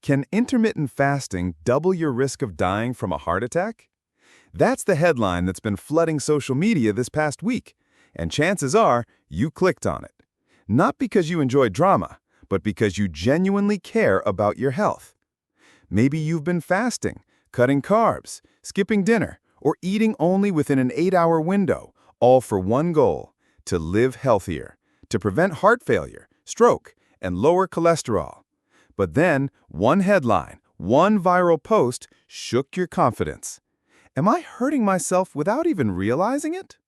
Can intermittent fasting double your risk of dying from a heart attack? That's the headline that's been flooding social media this past week, and chances are you clicked on it. Not because you enjoy drama, but because you genuinely care about your health. Maybe you've been fasting, cutting carbs, skipping dinner, or eating only within an 8-hour window, all for one goal: to live healthier, to prevent heart failure, stroke, and lower cholesterol. But then, one headline, one viral post shook your confidence. Am I hurting myself without even realizing it?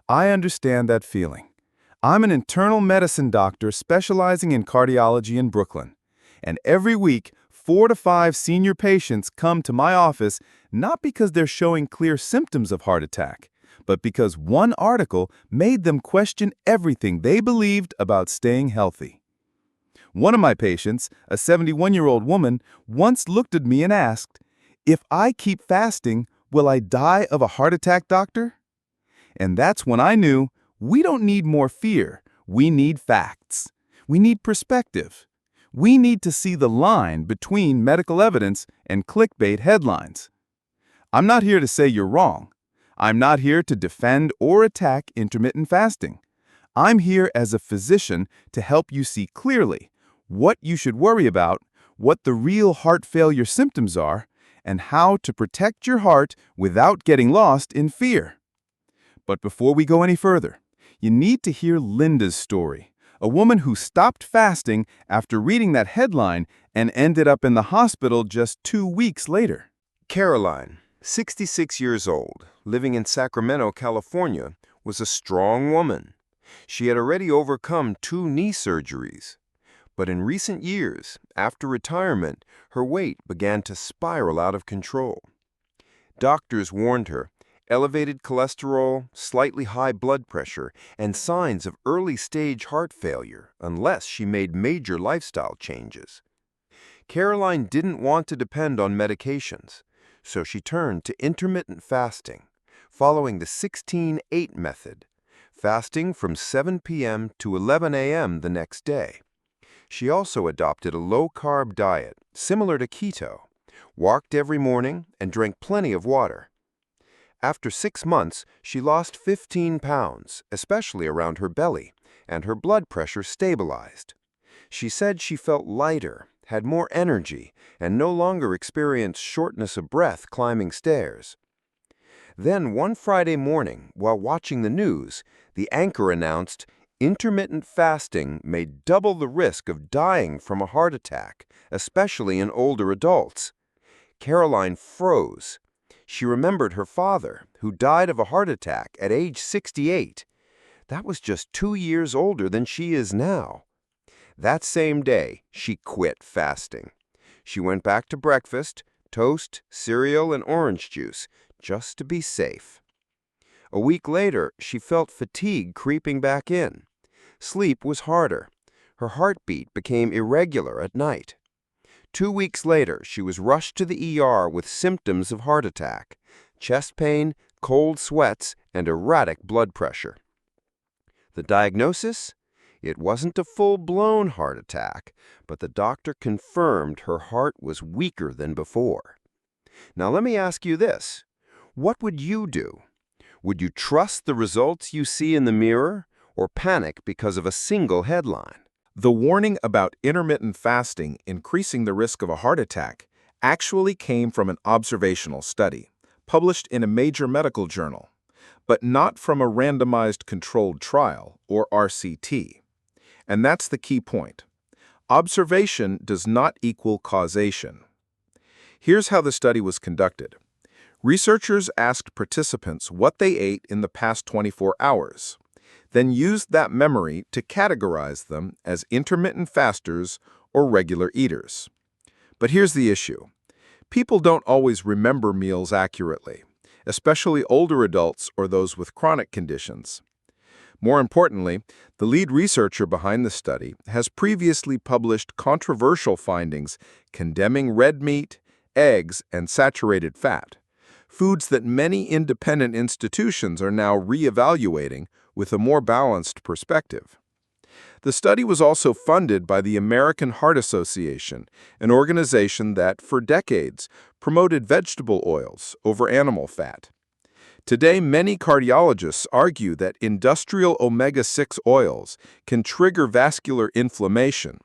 I understand that feeling. I'm an internal medicine doctor specializing in cardiology in Brooklyn. And every week, 4 to 5 senior patients come to my office not because they're showing clear symptoms of heart attack, but because one article made them question everything they believed about staying healthy. One of my patients, a 71-year-old woman, once looked at me and asked, "If I keep fasting, will I die of a heart attack, doctor?" And that's when I knew we don't need more fear. We need facts. We need perspective. We need to see the line between medical evidence and clickbait headlines. I'm not here to say you're wrong. I'm not here to defend or attack intermittent fasting. I'm here as a physician to help you see clearly what you should worry about, what the real heart failure symptoms are, and how to protect your heart without getting lost in fear. But before we go any further, you need to hear Linda's story, a woman who stopped fasting after reading that headline and ended up in the hospital just 2 weeks later. Caroline, 66 years old, living in Sacramento, California, was a strong woman. She had already overcome 2 knee surgeries. But in recent years, after retirement, her weight began to spiral out of control. Doctors warned her elevated cholesterol, slightly high blood pressure, and signs of early-stage heart failure unless she made major lifestyle changes. Caroline didn't want to depend on medications, so she turned to intermittent fasting, following the 16-8 method, fasting from 7 p.m. to 11 a.m. the next day. She also adopted a low-carb diet, similar to keto, walked every morning, and drank plenty of water. After 6 months, she lost 15 pounds, especially around her belly, and her blood pressure stabilized. She said she felt lighter, had more energy, and no longer experienced shortness of breath climbing stairs. Then one Friday morning, while watching the news, the anchor announced, "Intermittent fasting may double the risk of dying from a heart attack, especially in older adults." Caroline froze. She remembered her father, who died of a heart attack at age 68. That was just 2 years older than she is now. That same day, she quit fasting. She went back to breakfast, toast, cereal, and orange juice, just to be safe. A week later, she felt fatigue creeping back in. Sleep was harder. Her heartbeat became irregular at night. 2 weeks later, she was rushed to the ER with symptoms of heart attack, chest pain, cold sweats, and erratic blood pressure. The diagnosis? It wasn't a full-blown heart attack, but the doctor confirmed her heart was weaker than before. Now let me ask you this. What would you do? Would you trust the results you see in the mirror, or panic because of a single headline? The warning about intermittent fasting increasing the risk of a heart attack actually came from an observational study, published in a major medical journal, but not from a randomized controlled trial, or RCT. And that's the key point. Observation does not equal causation. Here's how the study was conducted. Researchers asked participants what they ate in the past 24 hours, then used that memory to categorize them as intermittent fasters or regular eaters. But here's the issue. People don't always remember meals accurately, especially older adults or those with chronic conditions. More importantly, the lead researcher behind the study has previously published controversial findings condemning red meat, eggs, and saturated fat, foods that many independent institutions are now reevaluating with a more balanced perspective. The study was also funded by the American Heart Association, an organization that, for decades, promoted vegetable oils over animal fat. Today, many cardiologists argue that industrial omega-6 oils can trigger vascular inflammation,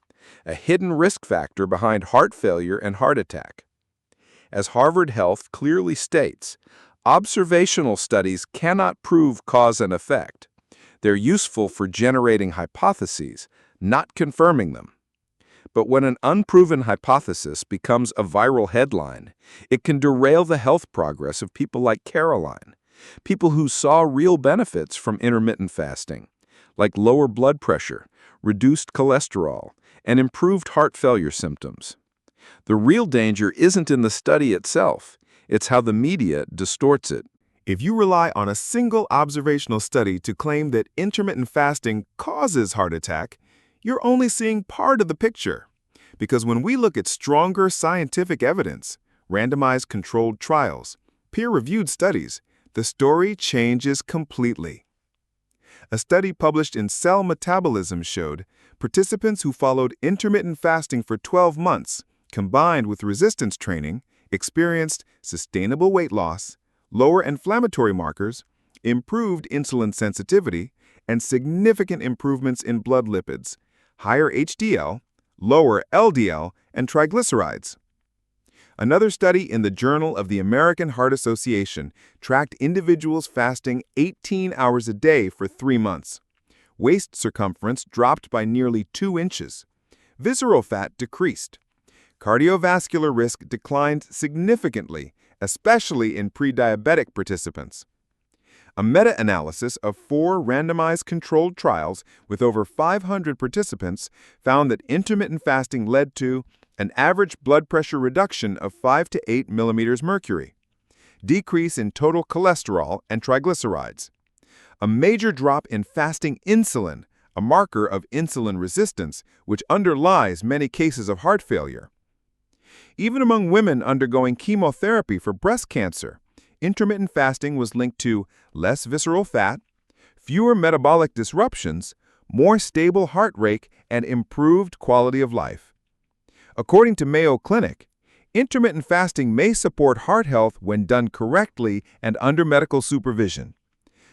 a hidden risk factor behind heart failure and heart attack. As Harvard Health clearly states, observational studies cannot prove cause and effect. They're useful for generating hypotheses, not confirming them. But when an unproven hypothesis becomes a viral headline, it can derail the health progress of people like Caroline, people who saw real benefits from intermittent fasting, like lower blood pressure, reduced cholesterol, and improved heart failure symptoms. The real danger isn't in the study itself, it's how the media distorts it. If you rely on a single observational study to claim that intermittent fasting causes heart attack, you're only seeing part of the picture. Because when we look at stronger scientific evidence, randomized controlled trials, peer-reviewed studies, the story changes completely. A study published in Cell Metabolism showed participants who followed intermittent fasting for 12 months, combined with resistance training, experienced sustainable weight loss, lower inflammatory markers, improved insulin sensitivity, and significant improvements in blood lipids, higher HDL, lower LDL, and triglycerides. Another study in the Journal of the American Heart Association tracked individuals fasting 18 hours a day for 3 months. Waist circumference dropped by nearly 2 inches. Visceral fat decreased. Cardiovascular risk declined significantly, especially in pre-diabetic participants. A meta-analysis of 4 randomized controlled trials with over 500 participants found that intermittent fasting led to an average blood pressure reduction of 5 to 8 millimeters mercury, decrease in total cholesterol and triglycerides, a major drop in fasting insulin, a marker of insulin resistance which underlies many cases of heart failure. Even among women undergoing chemotherapy for breast cancer, intermittent fasting was linked to less visceral fat, fewer metabolic disruptions, more stable heart rate, and improved quality of life. According to Mayo Clinic, intermittent fasting may support heart health when done correctly and under medical supervision.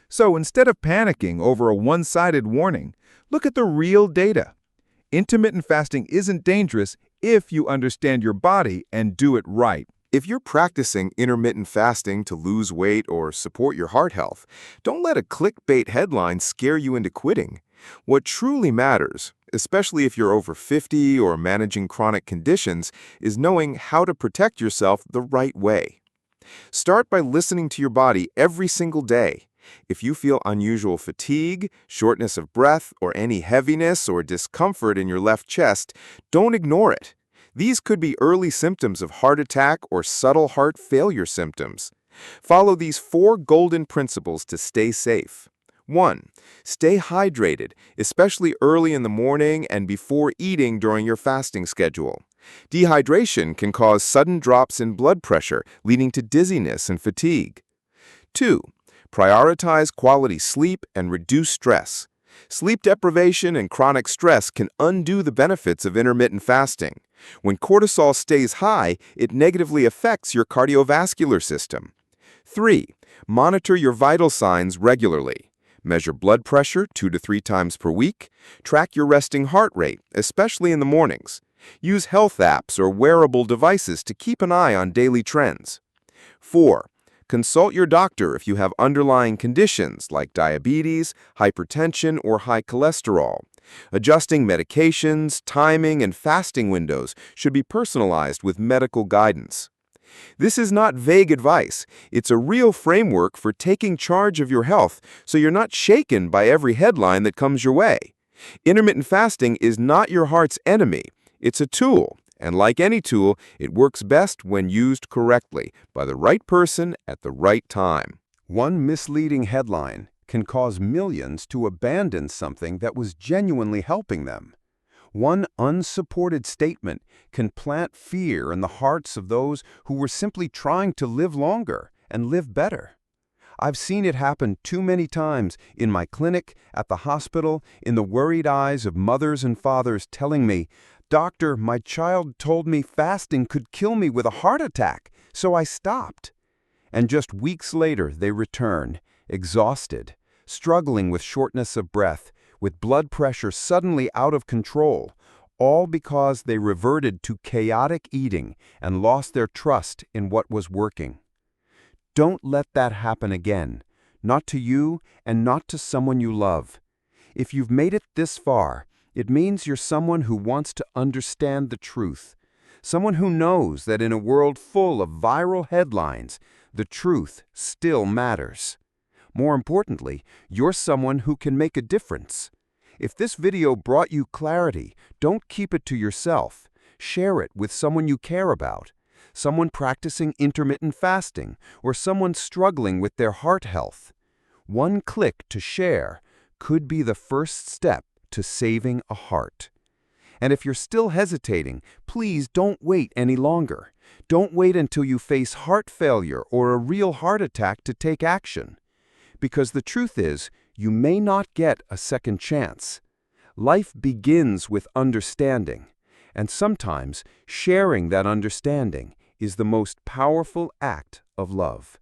So instead of panicking over a one-sided warning, look at the real data. Intermittent fasting isn't dangerous if you understand your body and do it right. If you're practicing intermittent fasting to lose weight or support your heart health, don't let a clickbait headline scare you into quitting. What truly matters, especially if you're over 50 or managing chronic conditions, is knowing how to protect yourself the right way. Start by listening to your body every single day. If you feel unusual fatigue, shortness of breath, or any heaviness or discomfort in your left chest, don't ignore it. These could be early symptoms of heart attack or subtle heart failure symptoms. Follow these 4 golden principles to stay safe. 1. Stay hydrated, especially early in the morning and before eating during your fasting schedule. Dehydration can cause sudden drops in blood pressure, leading to dizziness and fatigue. 2. Prioritize quality sleep and reduce stress. Sleep deprivation and chronic stress can undo the benefits of intermittent fasting. When cortisol stays high, it negatively affects your cardiovascular system. 3. Monitor your vital signs regularly. Measure blood pressure 2 to 3 times per week. Track your resting heart rate, especially in the mornings. Use health apps or wearable devices to keep an eye on daily trends. 4. Consult your doctor if you have underlying conditions like diabetes, hypertension, or high cholesterol. Adjusting medications, timing, and fasting windows should be personalized with medical guidance. This is not vague advice. It's a real framework for taking charge of your health so you're not shaken by every headline that comes your way. Intermittent fasting is not your heart's enemy. It's a tool. And like any tool, it works best when used correctly by the right person at the right time. One misleading headline can cause millions to abandon something that was genuinely helping them. One unsupported statement can plant fear in the hearts of those who were simply trying to live longer and live better. I've seen it happen too many times in my clinic, at the hospital, in the worried eyes of mothers and fathers telling me, "Doctor, my child told me fasting could kill me with a heart attack, so I stopped." And just weeks later, they return, exhausted, struggling with shortness of breath, with blood pressure suddenly out of control, all because they reverted to chaotic eating and lost their trust in what was working. Don't let that happen again, not to you and not to someone you love. If you've made it this far, it means you're someone who wants to understand the truth, someone who knows that in a world full of viral headlines, the truth still matters. More importantly, you're someone who can make a difference. If this video brought you clarity, don't keep it to yourself. Share it with someone you care about, someone practicing intermittent fasting, or someone struggling with their heart health. One click to share could be the first step to saving a heart. And if you're still hesitating, please don't wait any longer. Don't wait until you face heart failure or a real heart attack to take action. Because the truth is, you may not get a second chance. Life begins with understanding, and sometimes sharing that understanding is the most powerful act of love.